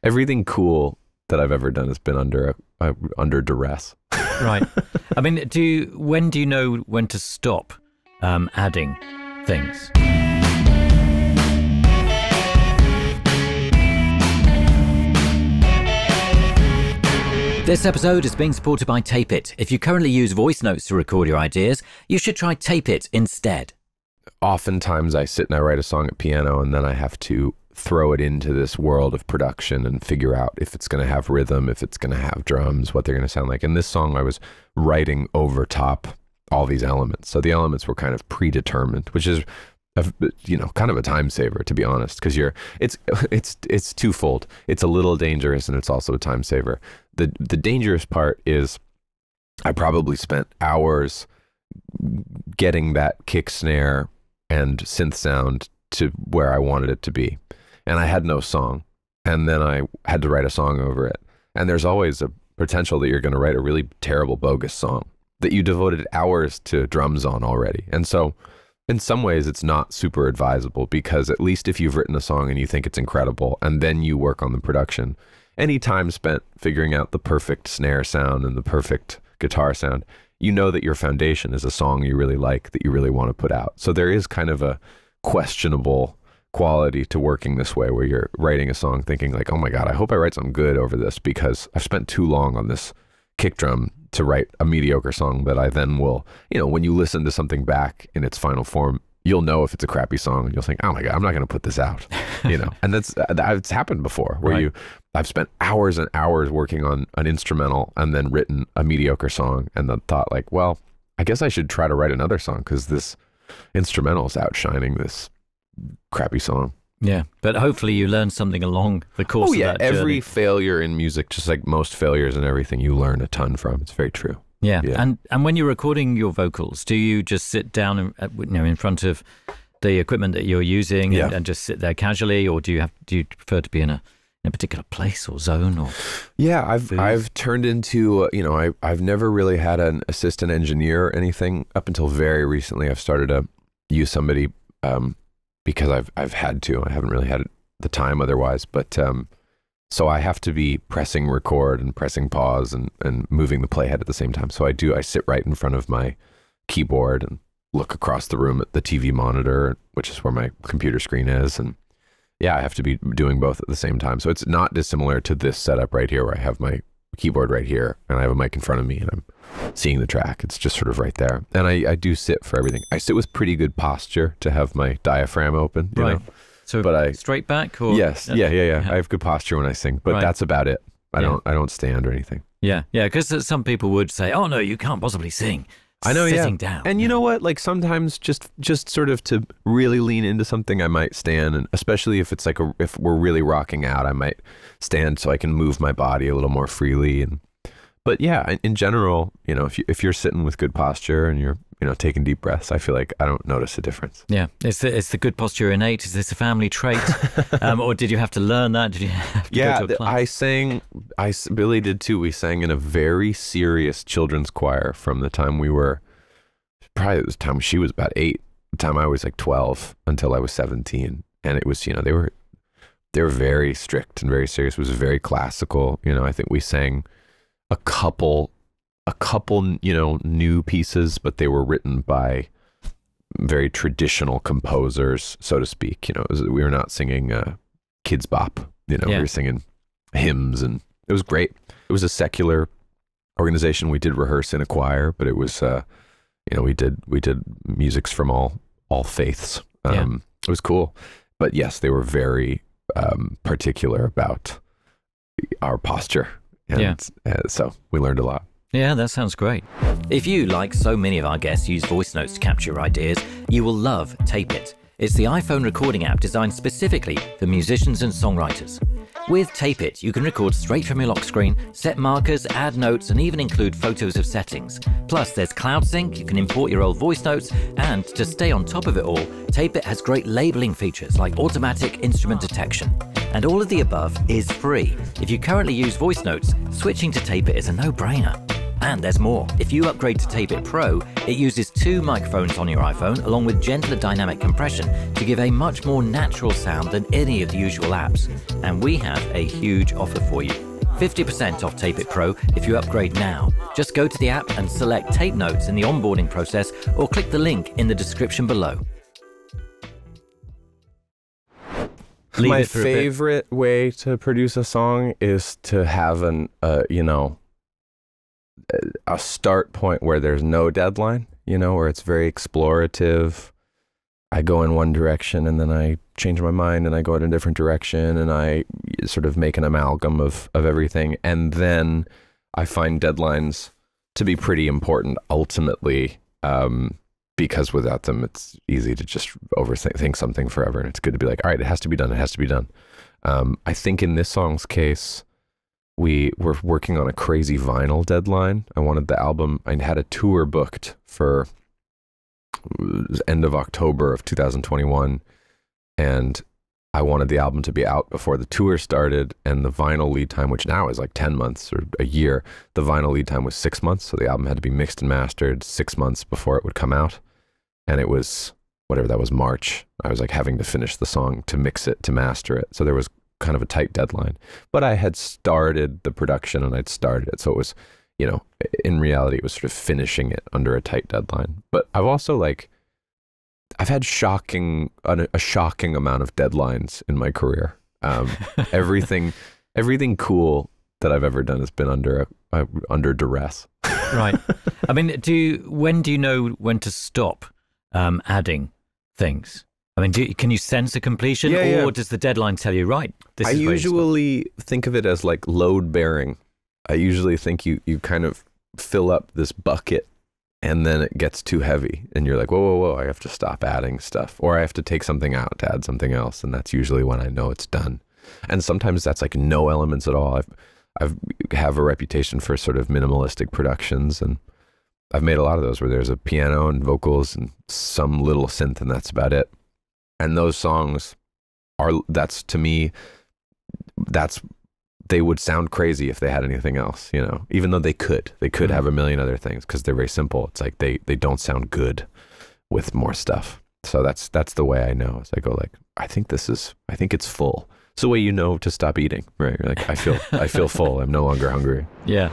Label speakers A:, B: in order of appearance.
A: Everything cool that I've ever done has been under duress.
B: Right. I mean, when do you know when to stop adding things? This episode is being supported by Tape It. If you currently use voice notes to record your ideas, you should try Tape It instead.
A: Oftentimes I sit and I write a song at piano, and then I have to throw it into this world of production and figure out if it's going to have rhythm, if it's going to have drums, what they're going to sound like. And this song I was writing over top all these elements. So the elements were kind of predetermined, which is, kind of a time saver, to be honest, because it's twofold. It's a little dangerous and it's also a time saver. The dangerous part is I probably spent hours getting that kick snare and synth sound to where I wanted it to be. And I had no song. And then I had to write a song over it. And there's always a potential that you're going to write a really terrible, bogus song that you devoted hours to drums on already. And so in some ways it's not super advisable, because at least if you've written a song and you think it's incredible and then you work on the production, any time spent figuring out the perfect snare sound and the perfect guitar sound, you know that your foundation is a song you really like, that you really want to put out. So there is kind of a questionable quality to working this way, where you're writing a song thinking like, oh my God, I hope I write something good over this, because I've spent too long on this kick drum to write a mediocre song that I then will, when you listen to something back in its final form, you'll know if it's a crappy song, and you'll think, oh my God, I'm not going to put this out, and that's happened before, where I've spent hours and hours working on an instrumental and then written a mediocre song, and then thought like, well, I guess I should try to write another song because this instrumental is outshining this crappy song.
B: Yeah, but hopefully you learn something along the course of that journey.
A: Every failure in music, just like most failures in everything, you learn a ton from. It's very true.
B: Yeah. And when you're recording your vocals, do you just sit down in front of the equipment that you're using and just sit there casually, or do you prefer to be in a particular place or zone? Or
A: I've turned into I've never really had an assistant engineer or anything up until very recently. I've started to use somebody because I've had to. I haven't really had the time otherwise, but so I have to be pressing record and pressing pause and moving the playhead at the same time. So I sit right in front of my keyboard and look across the room at the TV monitor, which is where my computer screen is, and I have to be doing both at the same time. So it's not dissimilar to this setup right here, where I have my keyboard right here and I have a mic in front of me and I'm seeing the track. It's just sort of right there. And I do sit for everything. I sit with pretty good posture to have my diaphragm open, you know?
B: So but straight back, or?
A: Yes. Yeah. I have good posture when I sing, but that's about it. I don't stand or anything.
B: Yeah. Because some people would say, oh no, you can't possibly sing
A: I know,
B: sitting down.
A: And you know what? Like sometimes just sort of to really lean into something, I might stand, and especially if it's like if we're really rocking out, I might stand so I can move my body a little more freely. But yeah, in general, if you're sitting with good posture and you're taking deep breaths, I feel like I don't notice a difference.
B: Yeah, is the good posture innate? Is this a family trait, or did you have to learn that? Did you have to go to a class?
A: Billy did too. We sang in a very serious children's choir from the time we were, probably the time she was about 8, the time I was like 12 until I was 17, and it was they were very strict and very serious. It was very classical. I think we sang a couple new pieces, but they were written by very traditional composers, so to speak. We were not singing kids bop. We were singing hymns, and it was great. It was a secular organization. We did rehearse in a choir, but it was we did musics from all faiths. It was cool, but yes, they were very particular about our posture. And so we learned a lot.
B: Yeah, that sounds great. If you, like so many of our guests, use voice notes to capture your ideas, you will love Tape It. It's the iPhone recording app designed specifically for musicians and songwriters. With Tape It, you can record straight from your lock screen, set markers, add notes, and even include photos of settings. Plus, there's cloud sync, you can import your old voice notes, and to stay on top of it all, Tape It has great labeling features like automatic instrument detection. And all of the above is free. If you currently use voice notes, switching to Tape It is a no-brainer. And there's more. If you upgrade to Tape It Pro, it uses 2 microphones on your iPhone along with gentler dynamic compression to give a much more natural sound than any of the usual apps. And we have a huge offer for you. 50% off Tape It Pro if you upgrade now. Just go to the app and select Tape Notes in the onboarding process or click the link in the description below.
A: My favorite way to produce a song is to have a start point where there's no deadline, where it's very explorative. I go in one direction and then I change my mind and I go in a different direction and I sort of make an amalgam of everything. And then I find deadlines to be pretty important ultimately, because without them, it's easy to just overthink something forever. And it's good to be like, all right, it has to be done. It has to be done. I think in this song's case, we were working on a crazy vinyl deadline. I wanted the album, I had a tour booked for end of October of 2021. And I wanted the album to be out before the tour started, and the vinyl lead time, which now is like 10 months or a year, the vinyl lead time was 6 months. So the album had to be mixed and mastered 6 months before it would come out. And it was, whatever that was, March. I was like having to finish the song to mix it, to master it. So there was kind of a tight deadline. But I had started the production and I'd started it. So it was, in reality, it was sort of finishing it under a tight deadline. But I've also I've had a shocking amount of deadlines in my career. Everything cool that I've ever done has been under duress.
B: Right. I mean, when do you know when to stop adding things? I mean, can you sense a completion, or does the deadline tell you, right, this is where you stop? I usually
A: think of it as like load bearing. I usually think you kind of fill up this bucket and then it gets too heavy and you're like, whoa, I have to stop adding stuff, or I have to take something out to add something else. And that's usually when I know it's done. And sometimes that's like no elements at all. I have a reputation for sort of minimalistic productions, and I've made a lot of those where there's a piano and vocals and some little synth, and that's about it. And those songs to me, they would sound crazy if they had anything else, even though they could have a million other things because they're very simple. It's like they don't sound good with more stuff. So that's the way I know, is I go like, I think it's full. It's the way to stop eating, right? You're like, I feel full. I'm no longer hungry.
B: Yeah.